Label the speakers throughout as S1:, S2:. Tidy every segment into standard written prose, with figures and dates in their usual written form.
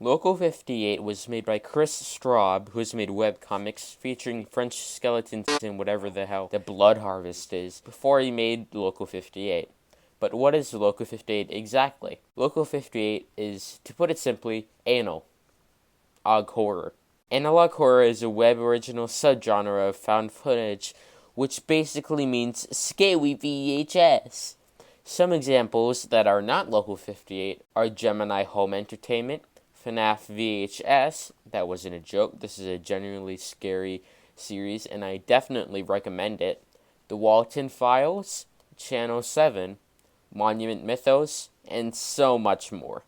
S1: Local 58 was made by Chris Straub, who has made webcomics featuring French skeletons and whatever the hell the Blood Harvest is, before he made Local 58. But what is Local 58 exactly? Local 58 is, to put it simply, AnalOg horror. AnalOg horror is a web original subgenre of found footage, which basically means scary VHS. Some examples that are not Local 58 are Gemini Home Entertainment, FNAF VHS, that wasn't a joke, this is a genuinely scary series and I definitely recommend it, The Walton Files, Channel 7, Monument Mythos, and so much more.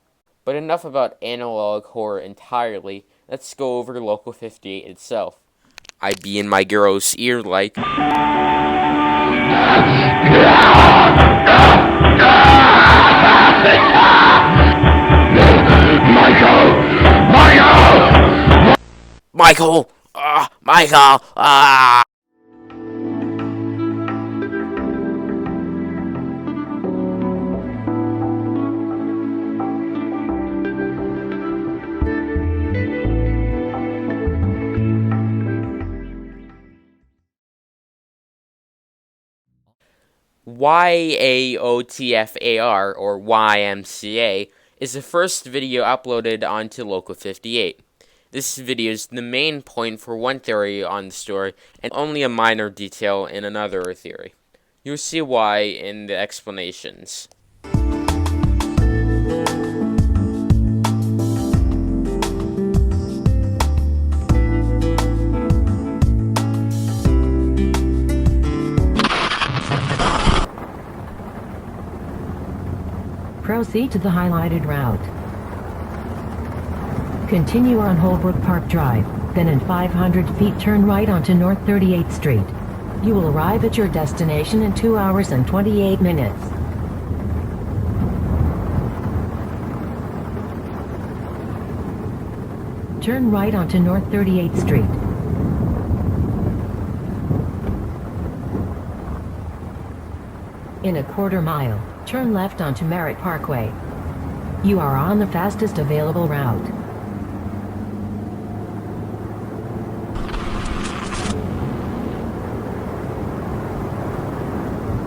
S1: But enough about AnalOg horror entirely, let's go over Local 58 itself. I be in my girl's ear like... Michael! Michael! YAOTFAR, or YMCA, is the first video uploaded onto Local 58. This video is the main point for one theory on the story, and only a minor detail in another theory. You'll see why in the explanations.
S2: Proceed to the highlighted route. Continue on Holbrook Park Drive, then in 500 feet turn right onto North 38th Street. You will arrive at your destination in 2 hours and 28 minutes. Turn right onto North 38th Street. In a quarter mile, turn left onto Merritt Parkway. You are on the fastest available route.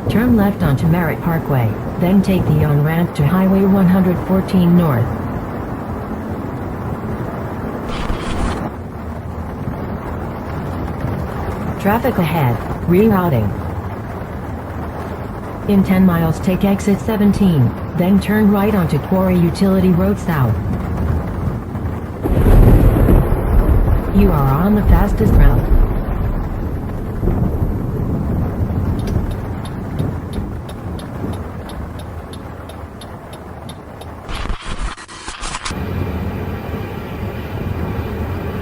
S2: Turn left onto Merritt Parkway, then take the on-ramp to Highway 114 North. Traffic ahead, rerouting. In 10 miles take exit 17, then turn right onto Quarry Utility Road South. You are on the fastest route.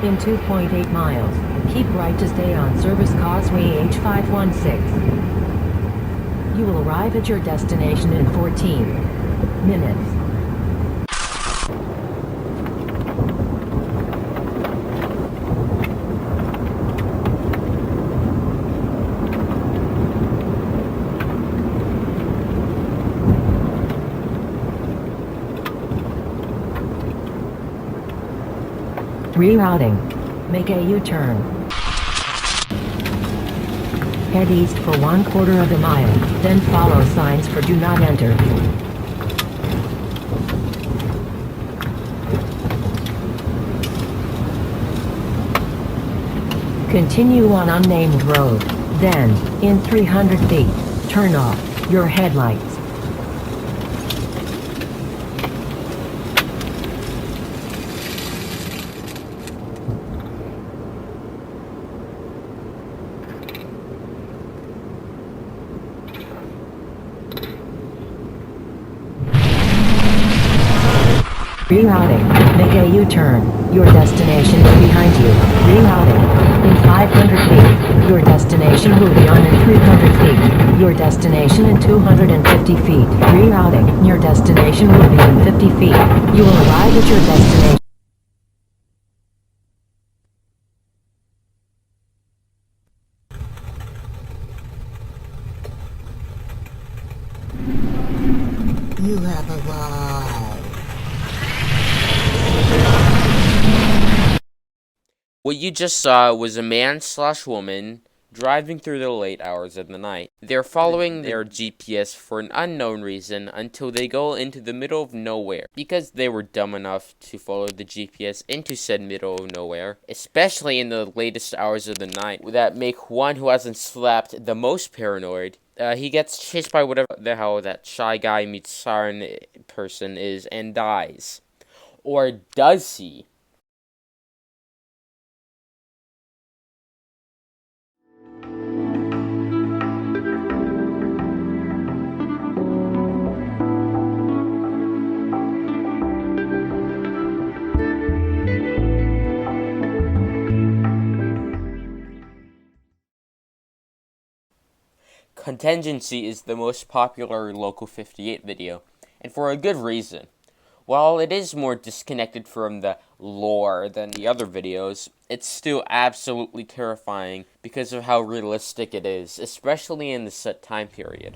S2: In 2.8 miles, keep right to stay on Service Causeway H516. You will arrive at your destination in 14 minutes. Rerouting. Make a U-turn. Head east for 1/4 of a mile, then follow signs for do not enter. Continue on unnamed road, then, in 300 feet, turn off your headlights. Rerouting. Make a U-turn. Your destination is behind you. Rerouting. In 500 feet. Your destination will be on in 300 feet. Your destination in 250 feet. Rerouting. Your destination will be in 50 feet. You will arrive at your destination. You have arrived.
S1: What you just saw was a man/woman driving through the late hours of the night. They're following their GPS for an unknown reason until they go into the middle of nowhere. Because they were dumb enough to follow the GPS into said middle of nowhere, especially in the latest hours of the night, that make one who hasn't slept the most paranoid. He gets chased by whatever the hell that shy guy meets siren person is and dies. Or does he? Contingency is the most popular Local 58 video, and for a good reason. While it is more disconnected from the lore than the other videos, it's still absolutely terrifying because of how realistic it is, especially in the set time period.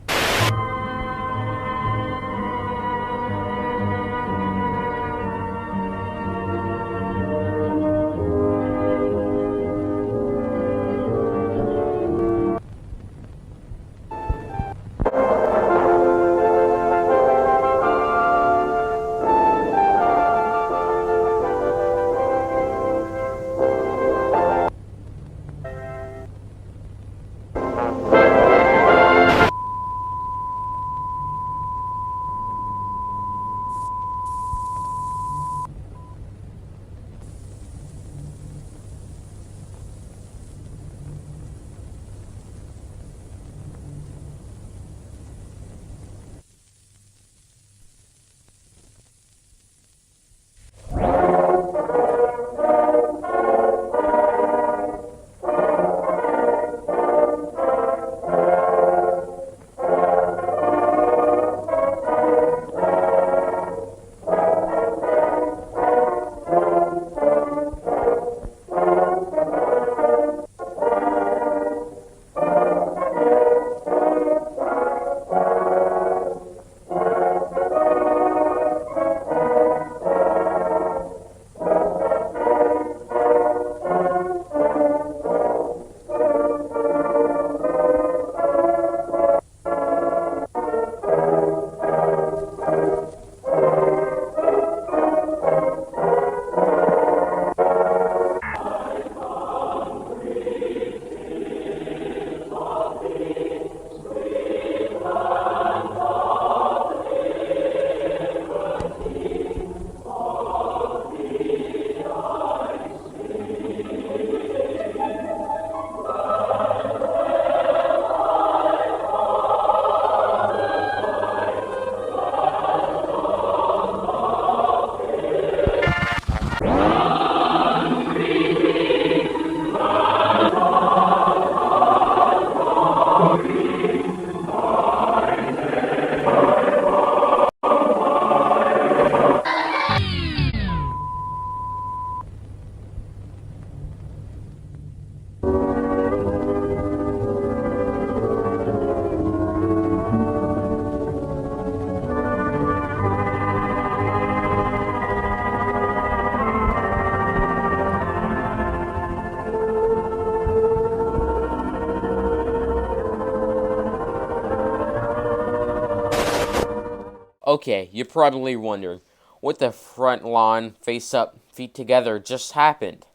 S1: Okay, you're probably wondering, what the front lawn, face up, feet together just happened?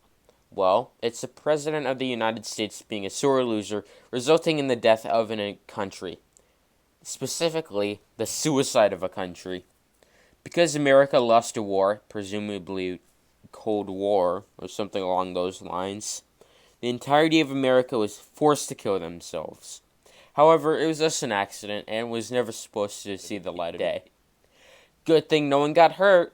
S1: Well, it's the President of the United States being a sore loser, resulting in the death of a country. Specifically, the suicide of a country. Because America lost a war, presumably Cold War, or something along those lines, the entirety of America was forced to kill themselves. However, it was just an accident, and was never supposed to see the light of day. Good thing no one got hurt.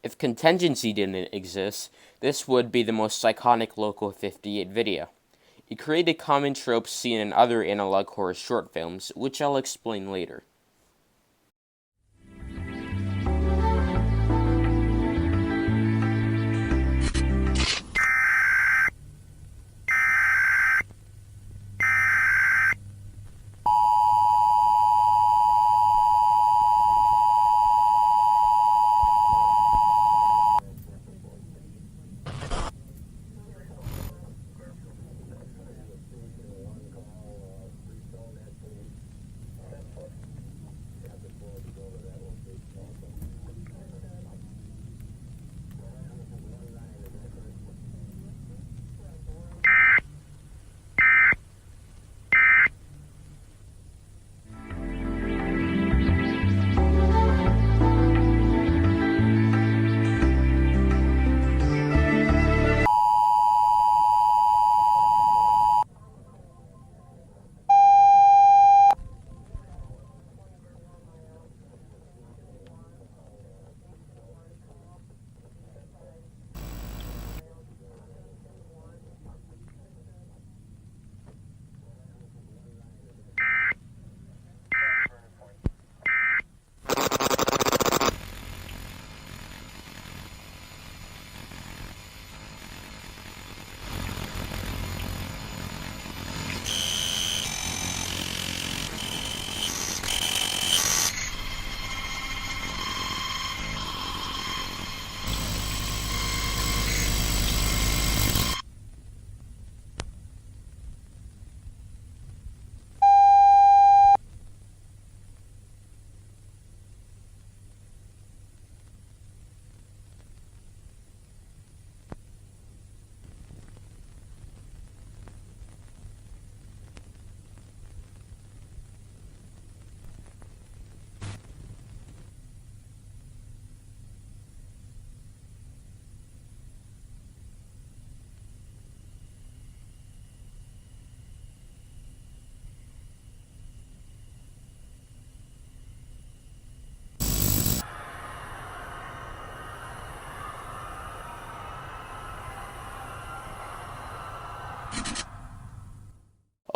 S1: If Contingency didn't exist, this would be the most iconic Local 58 video. It created common tropes seen in other analog horror short films, which I'll explain later.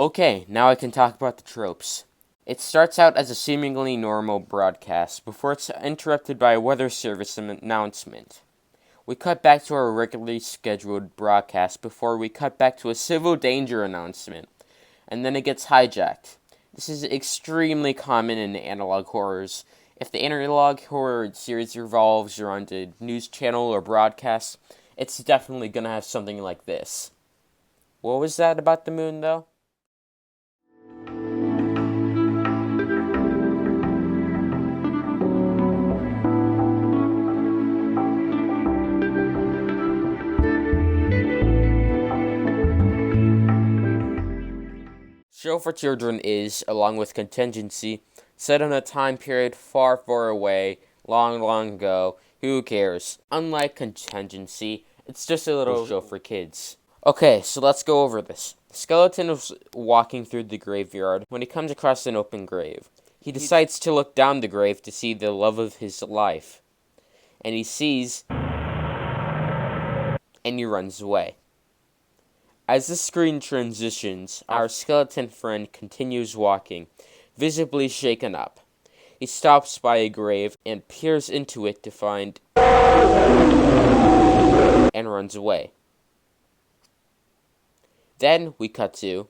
S1: Okay, now I can talk about the tropes. It starts out as a seemingly normal broadcast before it's interrupted by a weather service announcement. We cut back to our regularly scheduled broadcast before we cut back to a civil danger announcement, and then it gets hijacked. This is extremely common in analog horrors. If the analog horror series revolves around a news channel or broadcast, it's definitely going to have something like this. What was that about the moon, though? Show for Children is, along with Contingency, set in a time period far, far away, long, long ago. Who cares? Unlike Contingency, it's just a little show for kids. Okay, so let's go over this. The skeleton is walking through the graveyard when he comes across an open grave. He decides to look down the grave to see the love of his life. And he sees, and he runs away. As the screen transitions, our skeleton friend continues walking, visibly shaken up. He stops by a grave and peers into it to find, and runs away. Then we cut to